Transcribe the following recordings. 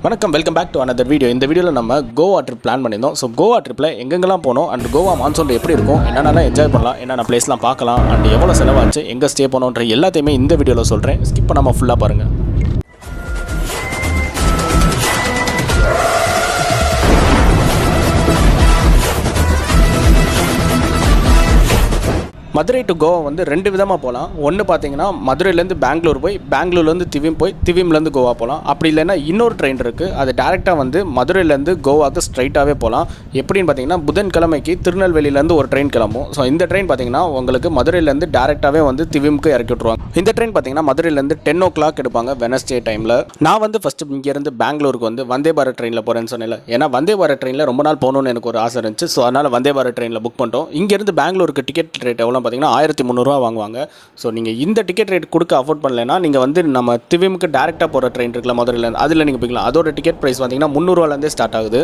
வணக்கம், welcome back to another video. இந்த வீடியோவில் நம்ம கோவா ட்ரிப் பிளான் பண்ணியிருந்தோம். ஸோ கோவா ட்ரிப்பில் எங்கெங்கெல்லாம் போனோம் அண்ட் கோவா மான்சூன் எப்படி இருக்கும், என்னென்னலாம் என்ஜாய் பண்ணலாம், என்னென்ன பிளேஸ்லாம் பார்க்கலாம் அண்ட் எவ்வளோ செலவாச்சு, எங்கே ஸ்டே பண்ணோன்ற எல்லாத்தையுமே இந்த வீடியோவில் சொல்கிறேன். ஸ்கிப் பண்ணாமல் ஃபுல்லாக பாருங்கள். மதுரை டு கோவா வந்து ரெண்டு விதமாக போகலாம். ஒன்று பார்த்தீங்கன்னா மதுரையிலேருந்து பெங்களூர் போய், பெங்களூர்லேருந்து திவிம் போய், திவிம்லேருந்து கோவா போகலாம். அப்படி இல்லைன்னா இன்னொரு ட்ரெயின் இருக்குது, அது டேரெக்டாக வந்து மதுரையிலேருந்து கோவாவுக்கு ஸ்ட்ரைட்டாகவே போகலாம். எப்படின்னு பார்த்தீங்கன்னா புதன்கிழமைக்கு திருநெல்வேலியிலேருந்து ஒரு ட்ரெயின் கிளம்பும். ஸோ இந்த ட்ரெயின் பார்த்தீங்கன்னா உங்களுக்கு மதுரையிலேருந்து டேரெக்டாகவே வந்து திவிம்க்கு இறக்கி விட்ருவாங்க. இந்த ட்ரெயின் பார்த்தீங்கன்னா மதுரையிலேருந்து 10 o'clock எடுப்பாங்க வெனஸ்டே டைமில். நான் வந்து ஃபஸ்ட்டு இங்கேருந்து பெங்களூருக்கு வந்து வந்தே பாரத் ட்ரெயினில் போகிறேன்னு சொன்னேன். ஏன்னா வந்தே பாரத் ட்ரெயினில் ரொம்ப நாள் போகணுன்னு எனக்கு ஒரு ஆசை இருந்துச்சு. ஸோ அதனால் வந்தே பாரத் ட்ரெயினில் புக் பண்ணிட்டோம். இங்கேருந்து பெங்களூருக்கு டிக்கெட் ரேட் எவ்வளோ பார்த்தீங்கன்னா 1300 வாங்குவாங்க. ஸோ நீங்கள் இந்த டிக்கெட் ரேட் கொடுக்க அஃபோர்ட் பண்ணலைன்னா நீங்கள் வந்து நம்ம திவிமுக்கு டேரெக்டாக போகிற ட்ரெயின் இருக்குல்ல மதுரையிலேருந்து, அதில் நீங்கள் போய்க்கலாம். அதோட டிக்கெட் ப்ரைஸ் பார்த்தீங்கன்னா 300 ஸ்டார்ட் ஆகுது.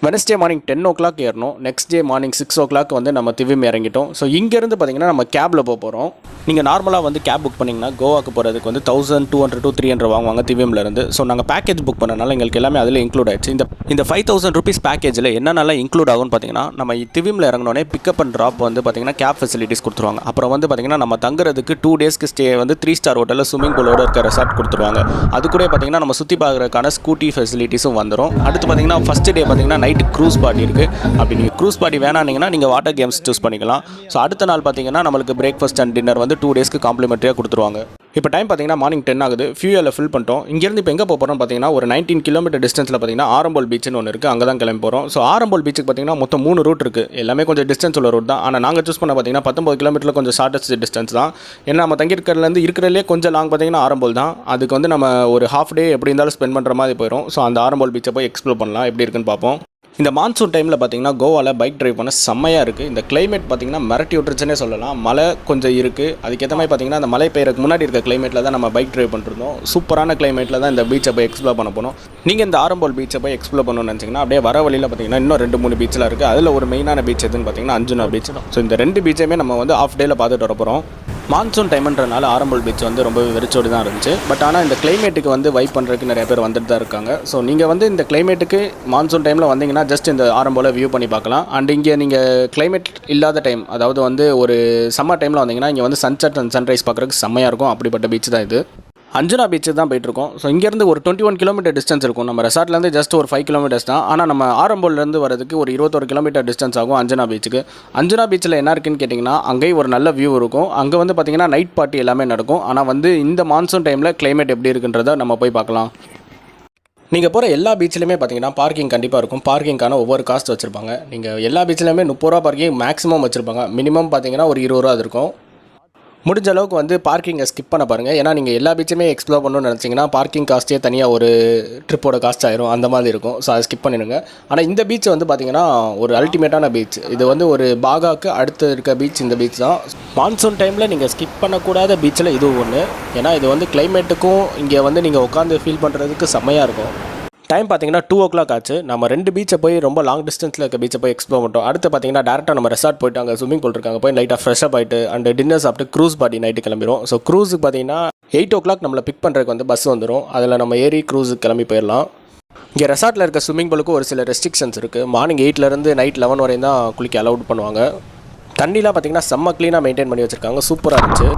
வெனஸ்டே மார்னிங் 10 o'clock ஏறணும். நெக்ஸ்ட் டே மார்னிங் 6 o'clock வந்து நம்ம திவிம் இறங்கிட்டோம். ஸோ இங்கேருந்து பார்த்தீங்கன்னா நம்ம கேபில் போகிறோம். நீங்கள் நார்மலாக வந்து கேப் புக் பண்ணிங்கன்னா கோவாக்கு போகிறதுக்கு வந்து 1200 to 300 வாங்குவாங்க திவிம்லேருந்து. ஸோ நாங்கள் பேக்கேஜ் புக் பண்ணனால எங்களுக்கு எல்லாமே அதில் இன்க்ளூட் ஆயிடுச்சு. இந்த 5000 rupees பேக்கேஜில் என்னென்னலாம் இன்க்ளூட் ஆகும்னு பார்த்தீங்கன்னா, நம்ம திவிமில் இறங்கினோடனே பிக்கப் அண்ட் ட்ராப் வந்து பார்த்தீங்கன்னா கேப் ஃபெசிலிட்டிஸ் கொடுத்துருவாங்க. அப்புறம் வந்து பார்த்தீங்கன்னா நம்ம தங்குறதுக்கு 2 days ஸ்டே வந்து 3 star ஹோட்டலில் ஸ்விம்மிங் பூலோட இருக்க ரெசார்ட் கொடுத்துருவாங்க. அது கூட பார்த்தீங்கன்னா நம்ம சுற்றி பார்க்குறதுக்கான ஸ்கூட்டி ஃபெசிலிட்டிஸும் வந்துடும். அடுத்து பார்த்தீங்கன்னா ஃபஸ்ட் டே பார்த்தீங்கன்னா நைட்டு க்ரூஸ் பார்ட்டி இருக்குது. அப்படி நீங்கள் க்ரூஸ் பார்ட்டி வேணானீங்கன்னா நீங்கள் வாட்டர் கேம்ஸ் சூஸ் பண்ணிக்கலாம். ஸோ அடுத்த நாள் பார்த்தீங்கன்னா நம்மளுக்கு பிரேக்ஃபாஸ்ட் அண்ட் டின்னர் வந்து 2 daysக்கு காம்ப்ளிமெண்ட்ரியாக கொடுத்துருவாங்க. இப்போ டைம் பார்த்தீங்கன்னா மார்னிங் 10 ஆகுது. ஃபியூயலை ஃபில் பண்ணிட்டோம். இங்கேருந்து இப்போ எங்கே போகிறோம் பார்த்தீங்கன்னா ஒரு 19 kilometer டிஸ்டன்ஸில் பார்த்தீங்கன்னா ஆரம்போல் பீச்சுன்னு ஒன்று இருக்குது. அங்கே தான் கிளம்பி போகிறோம். ஸோ ஆரம்போல் பீச்சுக்கு பார்த்தீங்கன்னா மொத்தம் 3 ரூட் இருக்குது. எல்லாமே கொஞ்சம் டிஸ்டன்ஸ் உள்ள ரூட் தான். ஆனால் நாங்கள் சூஸ் பண்ண பார்த்தீங்கன்னா 19 kilometer கொஞ்சம் ஷார்ட்டஸ்ட் டிஸ்டன்ஸ் தான். ஏன்னா நம்ம தங்கியிருக்கிறதுலேருந்து இருக்கிறதுலே கொஞ்சம் லாங் பார்த்தீங்கன்னா ஆரம்போல் தான். அதுக்கு வந்து நம்ம ஒரு ஹாஃப் டே எப்படி இருந்தாலும் ஸ்பெண்ட் பண்ணுற மாதிரி போயிடும். ஸோ அந்த ஆரம்போல் பீச்சை போய் எக்ஸ்ப்ளோர் பண்ணலாம், எப்படி இருக்குன்னு பார்ப்போம். இந்த மான்சூன் டைமில் பார்த்தீங்கன்னா கோவாவில் பைக் ட்ரைவ் பண்ண செம்மையாக இருக்குது. இந்த கிளைமேட் பார்த்தீங்கன்னா மிரட்டி விட்டுருச்சுன்னே சொல்லலாம். மழை கொஞ்சம் இருக்குது. அதுக்கேற்ற மாதிரி பார்த்தீங்கன்னா அந்த மழை பெய்யறதுக்கு முன்னாடி இருக்க கிளைமேட்டில் தான் நம்ம பைக் ட்ரைவ் பண்ணிருந்தோம். சூப்பரான கிளைமேட்டில் தான் இந்த பீச்சை போய் எக்ஸ்ப்ளோர் பண்ண போனோம். நீங்கள் இந்த ஆரம்போல் பீச்சை போய் எக்ஸ்ப்ளோர் பண்ணணும்னு நினச்சிங்கன்னா அப்படியே வர வழியில் பார்த்தீங்கன்னா இன்னும் 2-3 பீச்சில் இருக்குது. அதில் ஒரு மெயினான பீச் எதுன்னு பார்த்தீங்கன்னா அஞ்சுனா பீச். ஸோ இந்த 2 பீச்சையுமே நம்ம வந்து ஆஃப் டேயில் பார்த்துட்டு வர போகிறோம். மான்சூன் டைம்ன்றனால ஆரம்போல் பீச் வந்து ரொம்ப வெறிச்சோடி தான் இருந்துச்சு. பட் ஆனால் இந்த கிளைமேட்டுக்கு வந்து வைப் பண்ணுறதுக்கு நிறைய பேர் வந்துட்டு தான் இருக்காங்க. ஸோ நீங்கள் வந்து இந்த கிளைமேட்டுக்கு மான்சூன் டைமில் வந்தீங்கன்னா ஜஸ்ட் இந்த ஆரம்போலை வியூ பண்ணி பார்க்கலாம். அண்ட் இங்கே நீங்கள் கிளைமேட் இல்லாத டைம், அதாவது வந்து ஒரு சம்மர் டைமில் வந்தீங்கன்னா இங்கே வந்து சன்செட் அண்ட் சன்ரைஸ் பார்க்குறதுக்கு செம்மையாக இருக்கும். அப்படிப்பட்ட பீச் தான் இது. அஞ்சுனா பீச்சு தான் போயிட்டுருக்கோம். ஸோ இங்கேருந்து ஒரு 21 kilometer டிஸ்டன்ஸ் இருக்கும். நம்ம ரெசார்ட்லேருந்து ஜஸ்ட் ஒரு 5 kilometers தான். ஆனால் நம்ம ஆரம்போல்லேருந்து வரதுக்கு ஒரு 21 kilometer டிஸ்டன்ஸ் ஆகும் அஞ்சுனா பீச்சுக்கு. அஞ்சுனா பீச்சில் என்ன இருக்குன்னு கேட்டிங்கன்னா அங்கேயும் ஒரு நல்ல வியூ இருக்கும். அங்கே வந்து பார்த்திங்கன்னா நைட் பார்ட்டி எல்லாமே நடக்கும். ஆனால் வந்து இந்த மான்சூன் டைமில் கிளைமேட் எப்படி இருக்குன்றதை நம்ம போய் பார்க்கலாம். நீங்கள் போகிற எல்லா பீச்சிலையுமே பார்த்தீங்கன்னா பார்க்கிங் கண்டிப்பாக இருக்கும். பார்க்கிங்கான ஒவ்வொரு காஸ்ட் வச்சுருப்பாங்க. நீங்கள் எல்லா பீச்சிலையுமே 30 ரூபா பார்க்கிங் மேக்ஸிமம் வச்சுருப்பாங்க. மினிமம் பார்த்தீங்கன்னா ஒரு 20 ரூபா இருக்கும். முடிஞ்ச அளவுக்கு வந்து பார்க்கிங்கை ஸ்கிப் பண்ண பாருங்கள். ஏன்னா நீங்கள் எல்லா பீச்சுமே எக்ஸ்ப்ளோர் பண்ணணும்னு நினச்சிங்கன்னா பார்க்கிங் காஸ்ட்டே தனியாக ஒரு ட்ரிப்போட காஸ்ட் ஆயிரும், அந்த மாதிரி இருக்கும். ஸோ அதை ஸ்கிப் பண்ணிடுங்க. ஆனால் இந்த பீச் வந்து பார்த்திங்கன்னா ஒரு அல்டிமேட்டான பீச். இது வந்து ஒரு பாகாவுக்கு அடுத்து இருக்க பீச் இந்த பீச் தான். மான்சூன் டைமில் நீங்கள் ஸ்கிப் பண்ணக்கூடாத பீச்சில் இதுவும் ஒன்று. ஏன்னா இது வந்து கிளைமேட்டுக்கும் இங்கே வந்து நீங்கள் உட்காந்து ஃபீல் பண்ணுறதுக்கு செம்மையாக இருக்கும். டைம் பார்த்தீங்கன்னா 2 o'clock ஆச்சு. நம்ம 2 பீச்சை போய் ரொம்ப லாங் டிஸ்டன்ஸில் இருக்க பீச்சை போய் எக்ஸ்ப்ளோர் பண்ணிட்டோம். அடுத்து பார்த்தீங்கன்னா டேரெக்டாக நம்ம ரெசார்ட் போய்ட்டு அங்கே ஸ்விம்மிங் பூல் இருக்காங்க, போய் லைட்டாக ஃப்ரெஷ்ஷப் ஆகிட்டு அண்ட் டின்னர் சாப்பிட்டு க்ரூஸ் பார்ட்டி நைட்டு கிளம்பிடும். ஸோ க்ரூஸுக்கு பார்த்தீங்கன்னா 8 o'clock நம்மளை பிக் பண்ணுறதுக்கு வந்து பஸ் வந்துடும். அதில் நம்ம ஏறி க்ரூஸுக்கு கிளம்பி போயிடலாம். இங்கே ரெசார்ட்டில் இருக்க ஸ்விம்மிங் பூலுக்கு ஒரு சில ரெஸ்ட்ரிக்ஷன்ஸ் இருக்குது. மார்னிங் 8லேருந்து நைட் 11 வரையும் தான் குளிக்க அலௌட் பண்ணுவாங்க. தண்ணிலாம் பார்த்தீங்கன்னா செம்ம க்ளீனாக மெயின்டைன் பண்ணி வச்சுருக்காங்க. சூப்பராக இருந்துச்சு.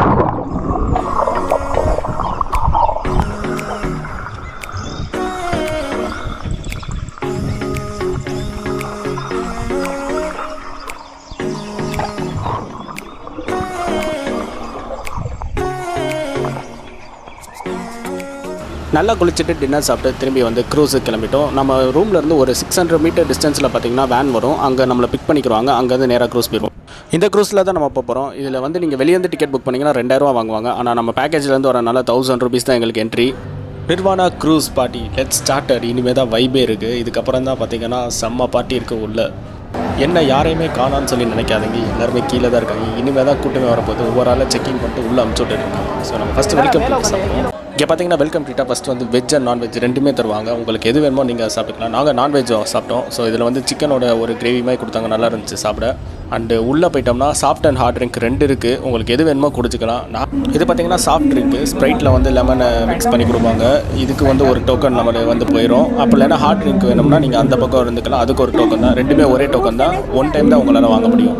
நல்லா குளிச்சுட்டு டின்னர் சாப்பிட்டு திரும்பி வந்து க்ரூஸுக்கு கிளம்பிட்டோம். நம்ம ரூம்லேருந்து ஒரு 600 meter டிஸ்டன்ஸில் பார்த்தீங்கன்னா வேன் வரும். அங்கே நம்மளை பிக் பண்ணிக்கிறாங்க. அங்கேருந்து நேராக க்ரூஸ் போயிடும். இந்த க்ரூஸில் தான் நம்ம போகிறோம். இதில் வந்து நீங்கள் வெளியேருந்து டிக்கெட் புக் பண்ணிங்கன்னா 2000 ரூபா வாங்குவாங்க. ஆனால் நம்ம பேக்கேஜ்லேருந்து வரனால 1000 rupees தான் எங்களுக்கு entry. Nirvana cruise party let's started. இனிமேல் தான் வைபே இருக்குது. இதுக்கப்புறம் தான் பார்த்தீங்கன்னா செம்ம பார்ட்டி இருக்குது உள்ள. என்ன யாரையுமே காணான்னு சொல்லி நினைக்காதீங்க. எல்லாருமே கீழே தான் இருக்காங்க. இனிமேல் தான் கூட்டமே வரப்போகுது. ஒவ்வொரு ஆளாக செக்கிங் பண்ணிட்டு உள்ளே அனுப்பிச்சு விட்டுருக்காங்க. ஸோ நம்ம ஃபஸ்ட்டு வெல்கம் சாப்பிடுவோம். இங்கே பார்த்தீங்கன்னா வெல்கம் ட்ரீட்டாக ஃபஸ்ட்டு வந்து வெஜ் அண்ட் நான்வெஜ் ரெண்டுமே தருவாங்க. உங்களுக்கு எது வேணுமோ நீங்கள் சாப்பிட்டுக்கலாம். நாங்கள் நான்வெஜ் சாப்பிட்டோம். ஸோ இதில் வந்து சிக்கனோட ஒரு கிரேவி மாதிரி கொடுத்தாங்க, நல்லா இருந்துச்சு சாப்பிட. அண்டு உள்ளே போயிட்டோம்னா சாஃப்ட் அண்ட் ஹார்ட் ட்ரிங்க் 2 இருக்குது. உங்களுக்கு எது வேணுமோ குடிச்சிக்கலாம். இது பார்த்தீங்கன்னா சாஃப்ட் ட்ரிங்க்கு ஸ்ப்ரைட்டில் வந்து லெமனை மிக்ஸ் பண்ணி கொடுப்பாங்க. இதுக்கு வந்து ஒரு டோக்கன் நம்ம வந்து போயிடும். அப்போ இல்லைன்னா ஹார்ட் ட்ரிங்க் வேணும்னா நீங்கள் அந்த பக்கம் இருந்துக்கலாம், அதுக்கு ஒரு டோக்கன் தான். ரெண்டுமே ஒரே டோக்கன் தான். ஒன் டைம் தான் உங்களால் வாங்க முடியும்.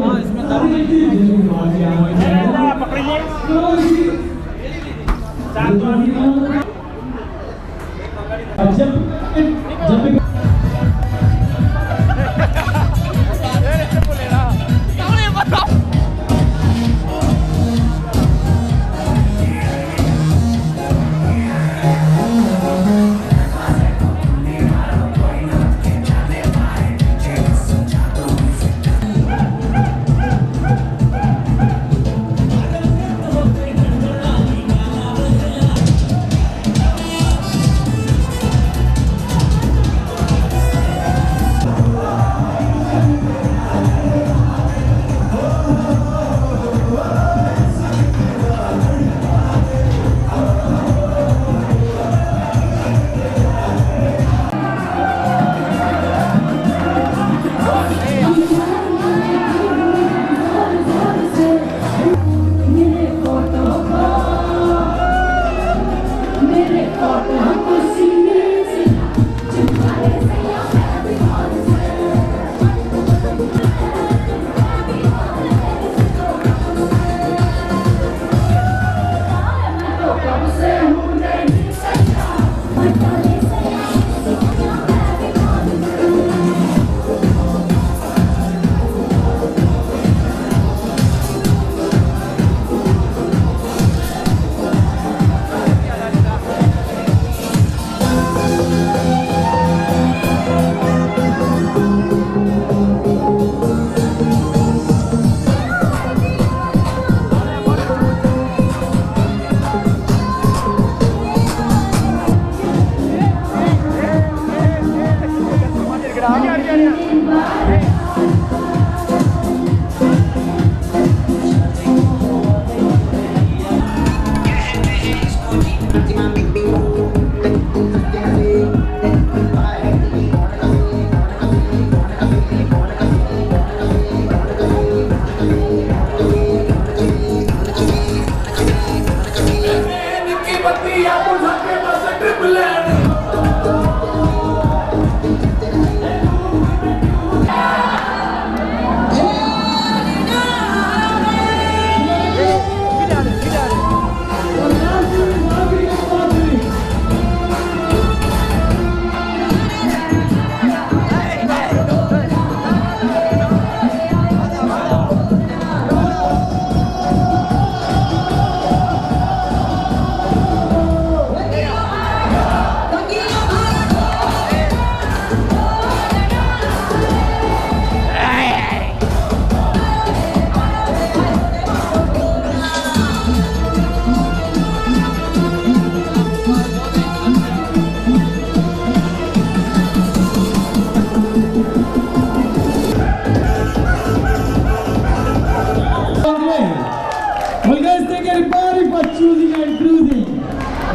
Well guys, take everybody for choosing and cruising.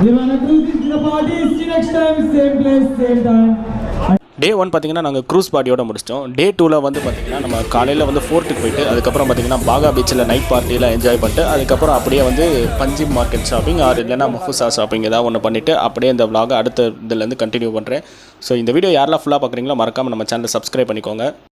We wanna cruise into the party. See you next time, same place, same time. டே 1 பார்த்தீங்கன்னா நாங்கள் க்ரூஸ் பார்ட்டியோட முடிச்சிட்டோம். டே 2ல் வந்து பார்த்திங்கன்னா நம்ம காலையில் வந்து ஃபோர்ட்டுக்கு போயிட்டு அதுக்கப்புறம் பார்த்திங்கன்னா பாகா பீச்சில் நைட் பார்ட்டியில் என்ஜாய் பண்ணிட்டு அதுக்கப்புறம் அப்படியே வந்து பஞ்சிம் மார்க்கெட் ஷாப்பிங் ஆர் இல்லைனா மஃபுசா ஷாப்பிங் ஏதாவது ஒன்று பண்ணிவிட்டு அப்படியே இந்த vlog அடுத்த இதுலேருந்து கண்டினியூ பண்ணுறேன். ஸோ இந்த வீடியோ யாரெல்லாம் ஃபுல்லாக பார்க்குறீங்களோ மறக்காமல் நம்ம சேனலை சப்ஸ்கிரைப் பண்ணிக்கோங்க.